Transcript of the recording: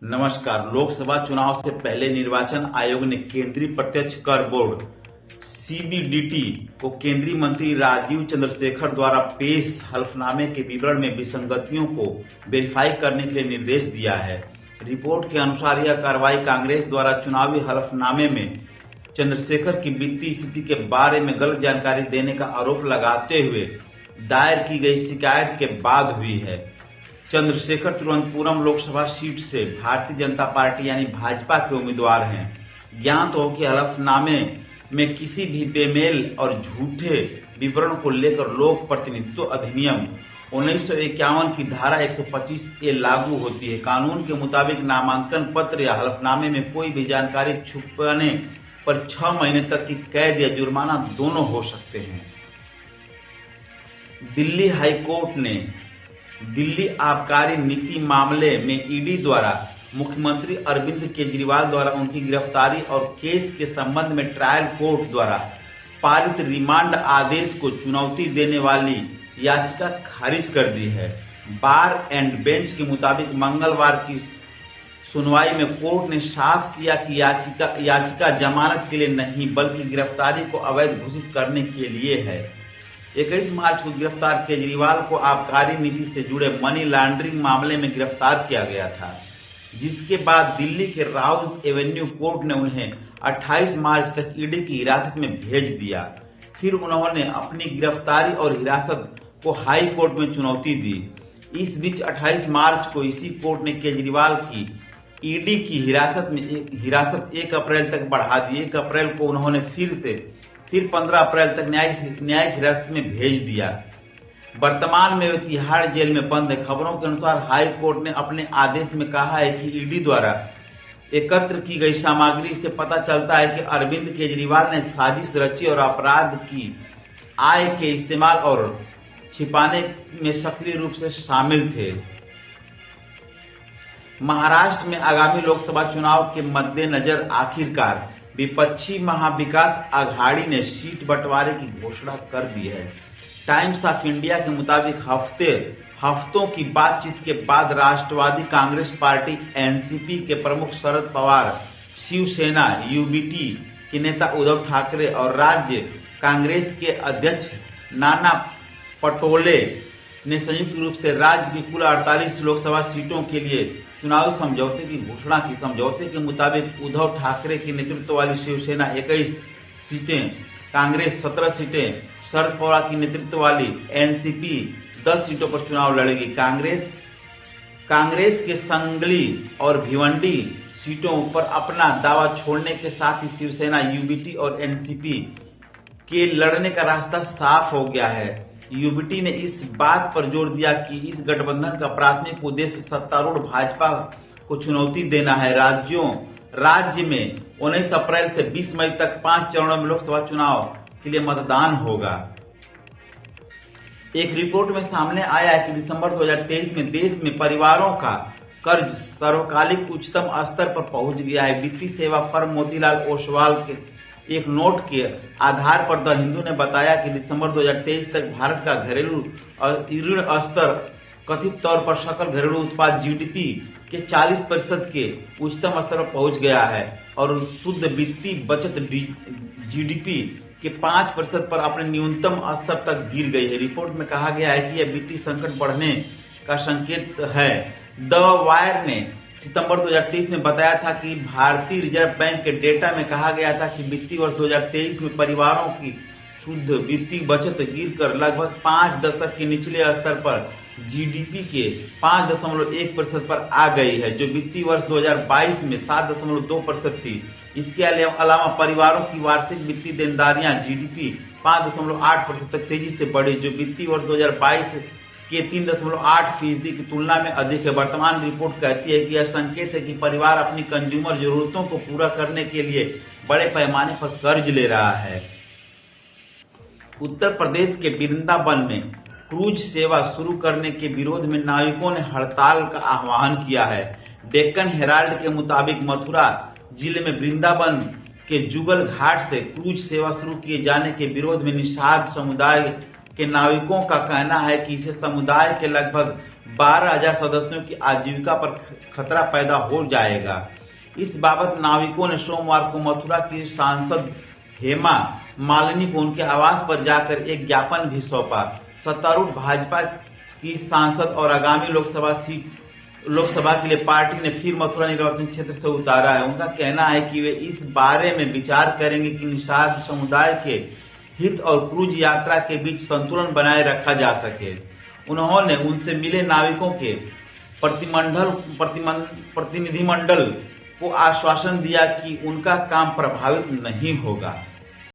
नमस्कार। लोकसभा चुनाव से पहले निर्वाचन आयोग ने केंद्रीय प्रत्यक्ष कर बोर्ड सीबीडीटी को केंद्रीय मंत्री राजीव चंद्रशेखर द्वारा पेश हलफनामे के विवरण में विसंगतियों को वेरीफाई करने के लिए निर्देश दिया है। रिपोर्ट के अनुसार यह कार्रवाई कांग्रेस द्वारा चुनावी हलफनामे में चंद्रशेखर की वित्तीय स्थिति के बारे में गलत जानकारी देने का आरोप लगाते हुए दायर की गई शिकायत के बाद हुई है। चंद्रशेखर तिरुवनंतपुरम लोकसभा सीट से भारतीय जनता पार्टी यानी भाजपा के उम्मीदवार हैं। ज्ञात हो कि हलफनामे में किसी भी बेमेल और झूठे विवरण को लेकर लोक प्रतिनिधित्व अधिनियम 1951 की धारा 125A लागू होती है। कानून के मुताबिक नामांकन पत्र या हलफनामे में कोई भी जानकारी छुपाने पर 6 महीने तक की कैद या जुर्माना दोनों हो सकते हैं। दिल्ली हाईकोर्ट ने दिल्ली आबकारी नीति मामले में ईडी द्वारा मुख्यमंत्री अरविंद केजरीवाल द्वारा उनकी गिरफ्तारी और केस के संबंध में ट्रायल कोर्ट द्वारा पारित रिमांड आदेश को चुनौती देने वाली याचिका खारिज कर दी है। बार एंड बेंच के मुताबिक मंगलवार की सुनवाई में कोर्ट ने साफ किया कि याचिका जमानत के लिए नहीं बल्कि गिरफ्तारी को अवैध घोषित करने के लिए है। 21 मार्च को गिरफ्तार केजरीवाल को आबकारी नीति से जुड़े मनी लॉन्ड्रिंग मामले में गिरफ्तार किया गया था, जिसके बाद दिल्ली के राउज एवेन्यू कोर्ट ने उन्हें 28 मार्च तक ईडी की हिरासत में भेज दिया। फिर उन्होंने अपनी गिरफ्तारी और हिरासत को हाई कोर्ट में चुनौती दी। इस बीच 28 मार्च को इसी कोर्ट ने केजरीवाल की ईडी की हिरासत 1 अप्रैल तक बढ़ा दी। 1 अप्रैल को उन्होंने फिर 15 अप्रैल तक न्यायिक हिरासत में भेज दिया। वर्तमान में वे तिहाड़ जेल में बंद है। खबरों के अनुसार हाई कोर्ट ने अपने आदेश में कहा है कि ईडी द्वारा एकत्र की गई सामग्री से पता चलता है कि अरविंद केजरीवाल ने साजिश रची और अपराध की आय के इस्तेमाल और छिपाने में सक्रिय रूप से शामिल थे। महाराष्ट्र में आगामी लोकसभा चुनाव के मद्देनजर आखिरकार विपक्षी महाविकास आघाड़ी ने सीट बंटवारे की घोषणा कर दी है। टाइम्स ऑफ इंडिया के मुताबिक हफ्तों की बातचीत के बाद राष्ट्रवादी कांग्रेस पार्टी एनसीपी के प्रमुख शरद पवार, शिवसेना यूबीटी के नेता उद्धव ठाकरे और राज्य कांग्रेस के अध्यक्ष नाना पटोले ने संयुक्त रूप से राज्य की कुल 48 लोकसभा सीटों के लिए चुनावी समझौते की घोषणा की। समझौते के मुताबिक उद्धव ठाकरे के नेतृत्व वाली शिवसेना 21 सीटें, कांग्रेस 17 सीटें, शरद पवार की नेतृत्व वाली एनसीपी 10 सीटों पर चुनाव लड़ेगी। कांग्रेस के संगली और भिवंडी सीटों पर अपना दावा छोड़ने के साथ ही शिवसेना, यूबीटी और एनसीपी के लड़ने का रास्ता साफ हो गया है। यूबीटी ने इस बात पर जोर दिया कि इस गठबंधन का प्राथमिक उद्देश्य सत्तारूढ़ भाजपा को चुनौती देना है। राज्य में 19 अप्रैल से 20 मई तक 5 चरणों में लोकसभा चुनाव के लिए मतदान होगा। एक रिपोर्ट में सामने आया है कि दिसंबर 2023 में देश में परिवारों का कर्ज सर्वकालिक उच्चतम स्तर पर पहुंच गया है। वित्तीय सेवा फर्म मोतीलाल ओसवाल के एक नोट के आधार पर द हिंदू ने बताया कि दिसंबर 2023 तक भारत का घरेलू ऋण स्तर कथित तौर पर सकल घरेलू उत्पाद जीडीपी के 40% के उच्चतम स्तर पर पहुंच गया है और शुद्ध वित्तीय बचत जीडीपी के 5% पर अपने न्यूनतम स्तर तक गिर गई है। रिपोर्ट में कहा गया है कि यह वित्तीय संकट बढ़ने का संकेत है। द वायर ने सितंबर 2023 में बताया था कि भारतीय रिजर्व बैंक के डेटा में कहा गया था कि वित्तीय वर्ष 2023 में परिवारों की शुद्ध वित्तीय बचत गिरकर लगभग 5 दशक के निचले स्तर पर जीडीपी के 5.1% पर आ गई है, जो वित्तीय वर्ष 2022 में 7.2% थी। इसके अलावा परिवारों की वार्षिक वित्तीय देनदारियां जीडीपी 5.8% तक तेजी से बढ़ी, जो वित्तीय वर्ष 2022 के 3.8% की तुलना में अधिक है। वर्तमान रिपोर्ट कहती है कि यह संकेत है कि परिवार अपनी कंज्यूमर जरूरतों को पूरा करने के लिए बड़े पैमाने पर कर्ज ले रहा है। उत्तर प्रदेश के वृंदावन में क्रूज सेवा शुरू करने के विरोध में नाविकों ने हड़ताल का आह्वान किया है। डेक्कन हेराल्ड के मुताबिक मथुरा जिले में वृंदावन के जुगल घाट से क्रूज सेवा शुरू किए जाने के विरोध में निषाद समुदाय के नाविकों का कहना है कि इसे समुदाय के लगभग 12,000 सदस्यों की आजीविका पर खतरा पैदा हो जाएगा। इस बाबत नाविकों ने सोमवार को मथुरा की सांसद हेमा मालिनी को उनके आवास पर जाकर एक ज्ञापन भी सौंपा। सत्तारूढ़ भाजपा की सांसद और आगामी लोकसभा के लिए पार्टी ने फिर मथुरा निर्वाचन क्षेत्र से उतारा है। उनका कहना है कि वे इस बारे में विचार करेंगे कि निषाद समुदाय के हित और क्रूज यात्रा के बीच संतुलन बनाए रखा जा सके। उन्होंने उनसे मिले नाविकों के प्रतिनिधिमंडल को आश्वासन दिया कि उनका काम प्रभावित नहीं होगा।